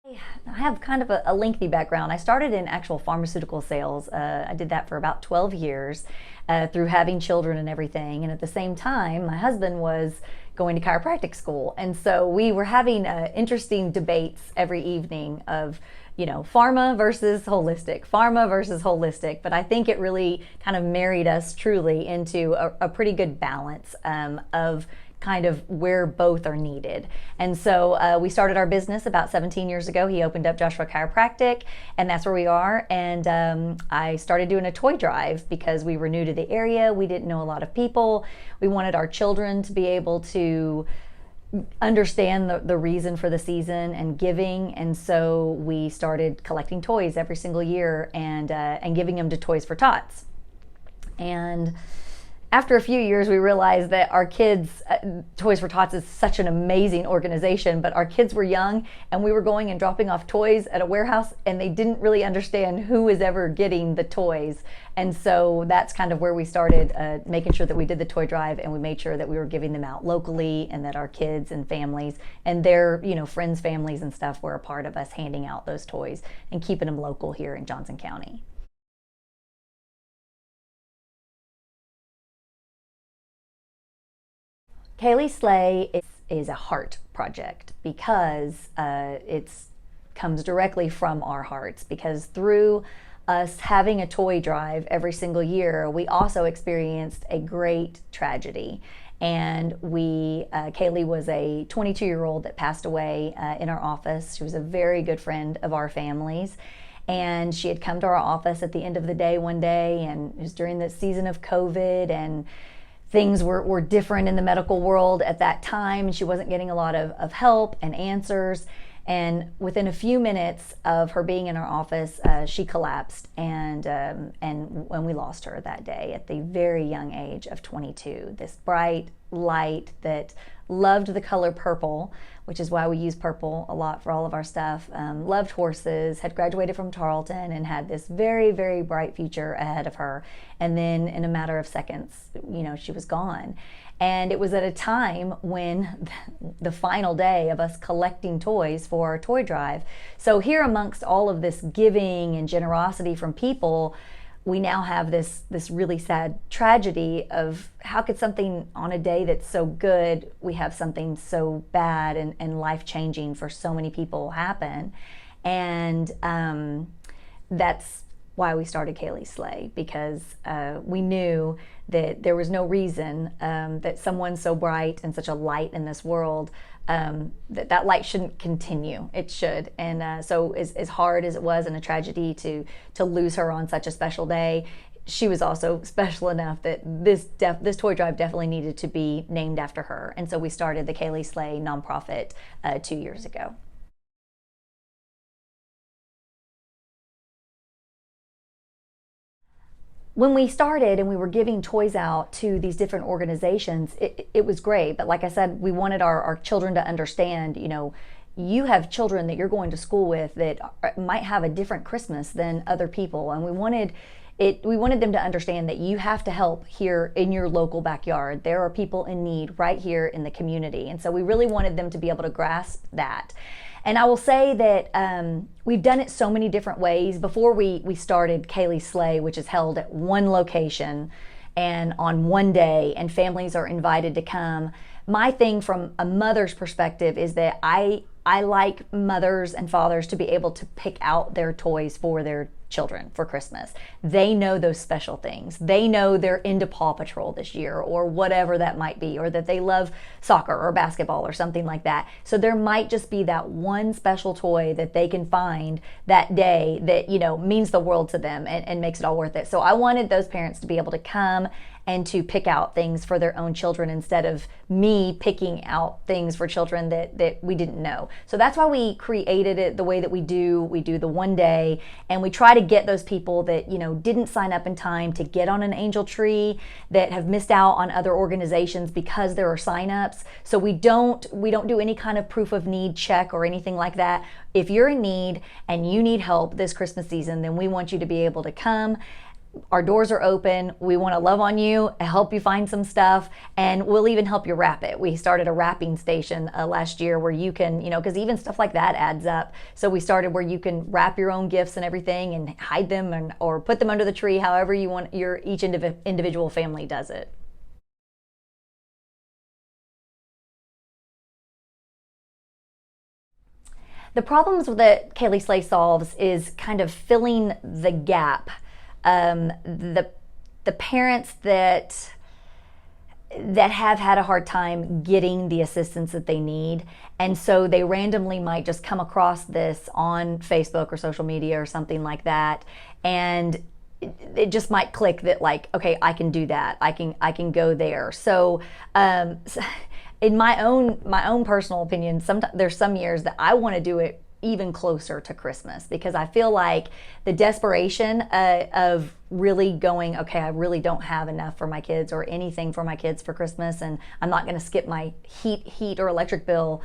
I have kind of a lengthy background. I started in actual pharmaceutical sales. I did that for about 12 years through having children and everything. And at the same time, my husband was going to chiropractic school. And so we were having interesting debates every evening of, pharma versus holistic, pharma versus holistic. But I think it really kind of married us truly into a pretty good balance of kind of where both are needed. And so we started our business about 17 years ago. He opened up Joshua Chiropractic, and that's where we are. And I started doing a toy drive because we were new to the area. We didn't know a lot of people. We wanted our children to be able to understand the reason for the season and giving. And so we started collecting toys every single year and giving them to Toys for Tots. And after a few years, we realized that our kids, Toys for Tots is such an amazing organization, but our kids were young and we were going and dropping off toys at a warehouse and they didn't really understand who was ever getting the toys. And so that's kind of where we started making sure that we did the toy drive, and we made sure that we were giving them out locally and that our kids and families and their, friends, families and stuff were a part of us handing out those toys and keeping them local here in Johnson County. Kaleigh Sleigh is a heart project because it comes directly from our hearts, because through us having a toy drive every single year, we also experienced a great tragedy. And Kaleigh was a 22-year-old that passed away in our office. She was a very good friend of our family's. And she had come to our office at the end of the day one day, and it was during the season of COVID, and things were different in the medical world at that time. She wasn't getting a lot of help and answers. And within a few minutes of her being in our office, she collapsed, and when we lost her that day at the very young age of 22. This bright light that loved the color purple, which is why we use purple a lot for all of our stuff, loved horses, had graduated from Tarleton, and had this very, very bright future ahead of her. And then in a matter of seconds, she was gone. And it was at a time when the final day of us collecting toys for our toy drive. So here, amongst all of this giving and generosity from people, we now have this really sad tragedy of how could something on a day that's so good, we have something so bad and life-changing for so many people happen. And that's why we started Kaleigh Sleigh, because we knew that there was no reason that someone so bright and such a light in this world, that light shouldn't continue. It should. And so as hard as it was and a tragedy to lose her on such a special day, she was also special enough that this toy drive definitely needed to be named after her. And so we started the Kaleigh Sleigh nonprofit 2 years ago. When we started and we were giving toys out to these different organizations, it was great. But like I said, we wanted our children to understand, you have children that you're going to school with that might have a different Christmas than other people. And we wanted them to understand that you have to help here in your local backyard. There are people in need right here in the community. And so we really wanted them to be able to grasp that. And I will say that we've done it so many different ways. Before we started Kaleigh Sleigh, which is held at one location and on one day, and families are invited to come. My thing from a mother's perspective is that I like mothers and fathers to be able to pick out their toys for their children for Christmas. They know those special things. They know they're into Paw Patrol this year or whatever that might be, or that they love soccer or basketball or something like that. So there might just be that one special toy that they can find that day that, means the world to them and makes it all worth it. So I wanted those parents to be able to come and to pick out things for their own children instead of me picking out things for children that we didn't know. So that's why we created it the way that we do. We do the one day, and we try to get those people that didn't sign up in time to get on an angel tree, that have missed out on other organizations because there are signups. So we don't do any kind of proof of need check or anything like that. If you're in need and you need help this Christmas season, then we want you to be able to come. our doors are open. We want to love on you, help you find some stuff, and we'll even help you wrap it. We started a wrapping station last year where you can, because even stuff like that adds up. So we started where you can wrap your own gifts and everything and hide them or put them under the tree, however you want each individual family does it. The problems that Kaleigh Sleigh solves is kind of filling the gap. The parents that have had a hard time getting the assistance that they need, and so they randomly might just come across this on Facebook or social media or something like that, and it just might click that, like, okay, I can do that. I can go there. So in my own personal opinion, sometimes there's some years that I want to do it even closer to Christmas, because I feel like the desperation of really going, okay, I really don't have enough for my kids or anything for my kids for Christmas, and I'm not going to skip my heat or electric bill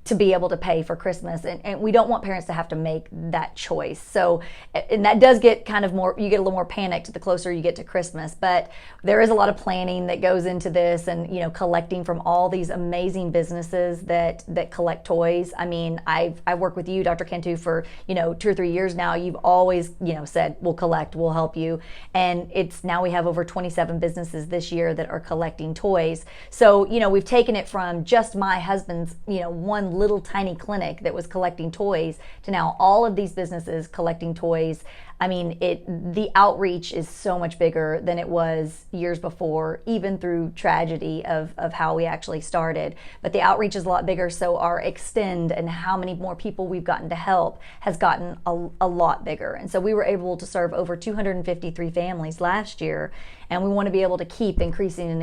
to be able to pay for Christmas. And we don't want parents to have to make that choice. So, and that does get kind of more, you get a little more panicked the closer you get to Christmas, but there is a lot of planning that goes into this, and, collecting from all these amazing businesses that collect toys. I mean, I've worked with you, Dr. Cantu, for, 2 or 3 years now. You've always, said, we'll collect, we'll help you. And it's now we have over 27 businesses this year that are collecting toys. So, we've taken it from just my husband's, one little tiny clinic that was collecting toys to now all of these businesses collecting toys. I mean, the outreach is so much bigger than it was years before, even through tragedy of how we actually started. But the outreach is a lot bigger, so our extend and how many more people we've gotten to help has gotten a lot bigger. And so we were able to serve over 253 families last year, and we want to be able to keep increasing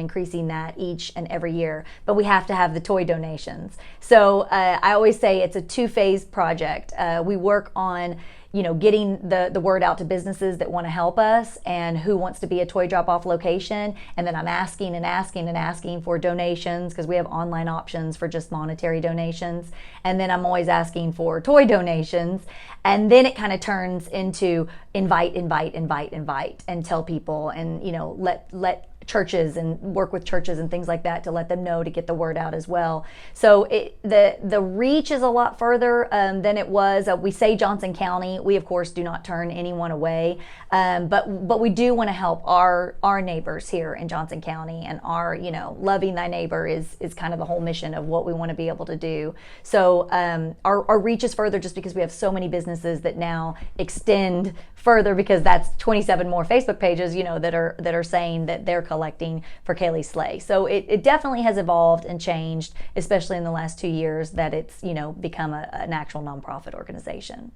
that each and every year. But we have to have the toy donations. So I always say it's a two-phase project. We work on getting the word out to businesses that want to help us and who wants to be a toy drop-off location. And then I'm asking for donations, because we have online options for just monetary donations. And then I'm always asking for toy donations. And then it kind of turns into invite, and tell people, and, let churches and work with churches and things like that to let them know, to get the word out as well. So the reach is a lot further than it was. We say Johnson County. We of course do not turn anyone away, but we do want to help our neighbors here in Johnson County, and our loving thy neighbor is kind of the whole mission of what we want to be able to do. So our reach is further just because we have so many businesses that now extend further, because that's 27 more Facebook pages, that are saying that they're collecting for Kaleigh Sleigh. So it definitely has evolved and changed, especially in the last 2 years that it's, become an actual nonprofit organization.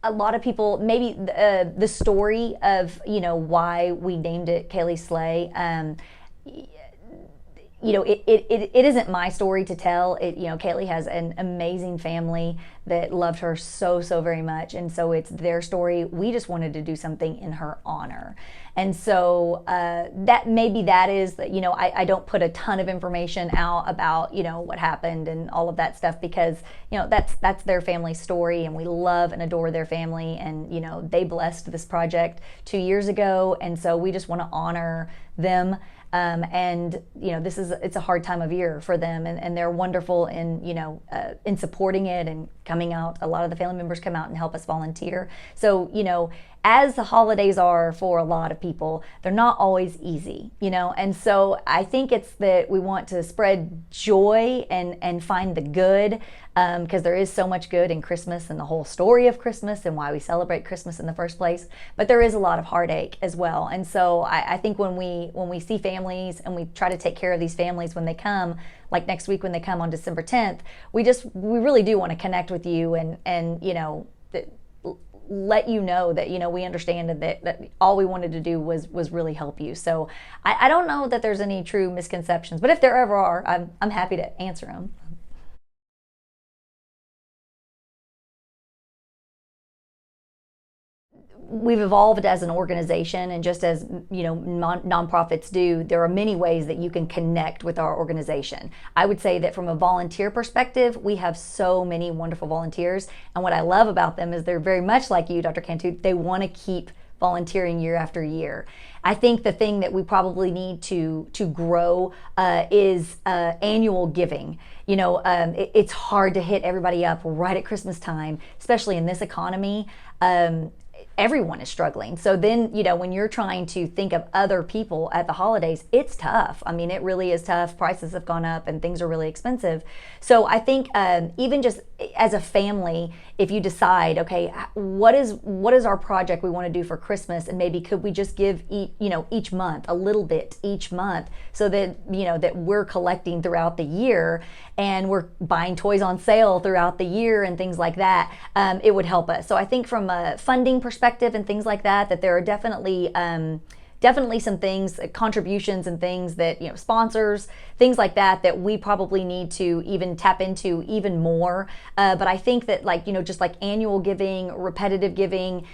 A lot of people, maybe the story of, why we named it Kaleigh Sleigh, it isn't my story to tell. Kaleigh has an amazing family that loved her so very much, and so it's their story. We just wanted to do something in her honor, and so that is that. I don't put a ton of information out about what happened and all of that stuff, because that's their family story, and we love and adore their family, and they blessed this project 2 years ago, and so we just want to honor them. And it's a hard time of year for them, and they're wonderful in supporting it and coming out. A lot of the family members come out and help us volunteer. So as the holidays are for a lot of people, they're not always easy, and so I think it's that we want to spread joy and find the good, because there is so much good in Christmas and the whole story of Christmas and why we celebrate Christmas in the first place. But there is a lot of heartache as well, and so I think when we see families and we try to take care of these families when they come, like next week when they come on December 10th, we really do want to connect with you and let you know that we understand that all we wanted to do was really help you. So I don't know that there's any true misconceptions, but if there ever are, I'm happy to answer them. we've evolved as an organization, and just as nonprofits do, there are many ways that you can connect with our organization. I would say that from a volunteer perspective, we have so many wonderful volunteers, and what I love about them is they're very much like you, Dr. Cantu. They want to keep volunteering year after year. I think the thing that we probably need to grow is annual giving. It's hard to hit everybody up right at Christmas time, especially in this economy. Everyone is struggling. So then, when you're trying to think of other people at the holidays, it's tough. I mean, it really is tough. Prices have gone up and things are really expensive. So I think even just as a family, if you decide, okay, what is our project we want to do for Christmas, and maybe could we just give each month a little bit each month, so that that we're collecting throughout the year, and we're buying toys on sale throughout the year and things like that, it would help us. So I think from a funding perspective and things like that there are definitely some things, contributions and things that, sponsors, things like that we probably need to even tap into even more. But I think that just like annual giving, repetitive giving,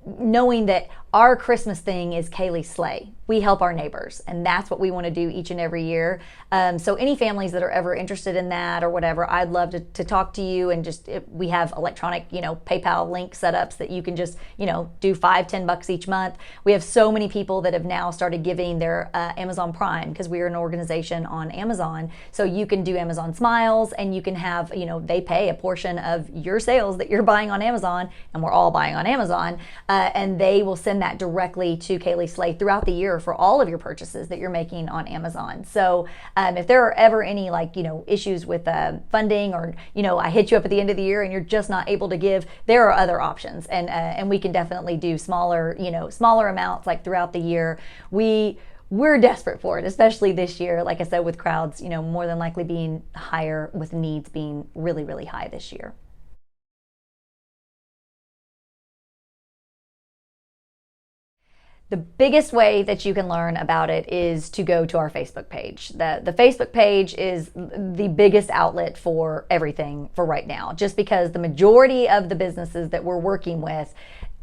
knowing that our Christmas thing is Kaleigh's Sleigh. We help our neighbors, and that's what we want to do each and every year. So any families that are ever interested in that or whatever, I'd love to talk to you. And we have electronic, PayPal link setups that you can just, do $5-10 each month. We have so many people that have now started giving their Amazon Prime, because we are an organization on Amazon. So you can do Amazon Smiles, and you can have, they pay a portion of your sales that you're buying on Amazon, and we're all buying on Amazon, and they will send that directly to Kaleigh Sleigh throughout the year for all of your purchases that you're making on Amazon. So if there are ever any issues with funding, or I hit you up at the end of the year and you're just not able to give, there are other options, and we can definitely do smaller amounts throughout the year. We're desperate for it, especially this year, like I said, with crowds more than likely being higher, with needs being really, really high this year. The biggest way that you can learn about it is to go to our Facebook page. The Facebook page is the biggest outlet for everything for right now, just because the majority of the businesses that we're working with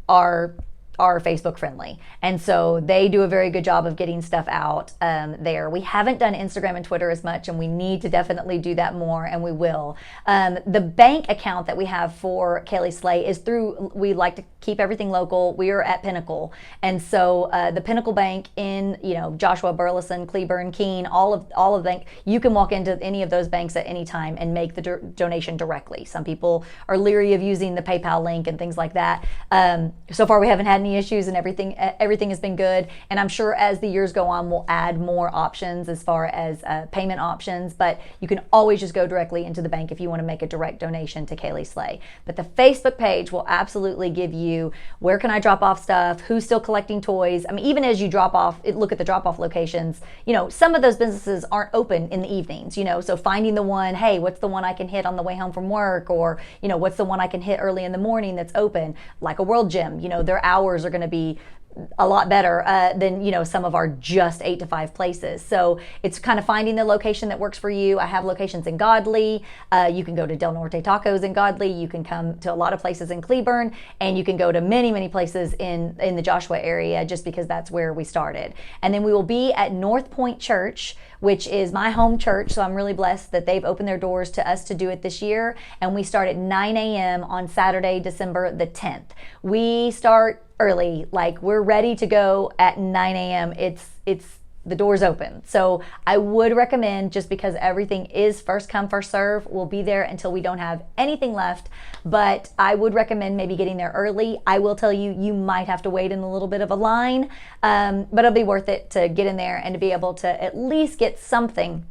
are Facebook friendly, and so they do a very good job of getting stuff out there. We haven't done Instagram and Twitter as much, and we need to definitely do that more, and we will. The bank account that we have for Kaleigh Sleigh is through, we like to keep everything local. We are at Pinnacle, and so the Pinnacle Bank in Joshua, Burleson, Cleburne, Keene, all of them, you can walk into any of those banks at any time and make the donation directly. Some people are leery of using the PayPal link and things like that. So far we haven't had any issues, and everything has been good, and I'm sure as the years go on we'll add more options as far as payment options, but you can always just go directly into the bank if you want to make a direct donation to Kaleigh Sleigh. But the Facebook page will absolutely give you, where can I drop off stuff, who's still collecting toys. I mean, even as you look at the drop off locations, some of those businesses aren't open in the evenings, so finding the one, hey, what's the one I can hit on the way home from work, or what's the one I can hit early in the morning that's open, like a World Gym, their hours are going to be a lot better than some of our just 8 to 5 places. So it's kind of finding the location that works for you. I have locations in Godley. You can go to Del Norte Tacos in Godley. You can come to a lot of places in Cleburne, and you can go to many places in the Joshua area, just because that's where we started. And then we will be at North Point Church, which is my home church. So I'm really blessed that they've opened their doors to us to do it this year. And we start at 9 a.m. on Saturday, December the 10th. We start early, we're ready to go at 9 a.m. It's the doors open. So I would recommend, just because everything is first come, first serve, we'll be there until we don't have anything left. But I would recommend maybe getting there early. I will tell you, you might have to wait in a little bit of a line, but it'll be worth it to get in there and to be able to at least get something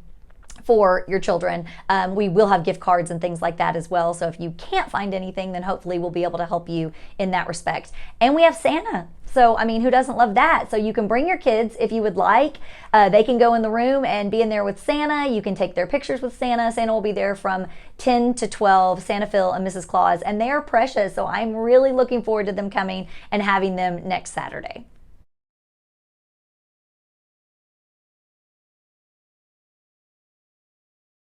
for your children. We will have gift cards and things like that as well. So if you can't find anything, then hopefully we'll be able to help you in that respect. And we have Santa. So, I mean, who doesn't love that? So you can bring your kids if you would like. They can go in the room and be in there with Santa. You can take their pictures with Santa. Santa will be there from 10 to 12, Santa, Phil, and Mrs. Claus. And they are precious. So I'm really looking forward to them coming and having them next Saturday.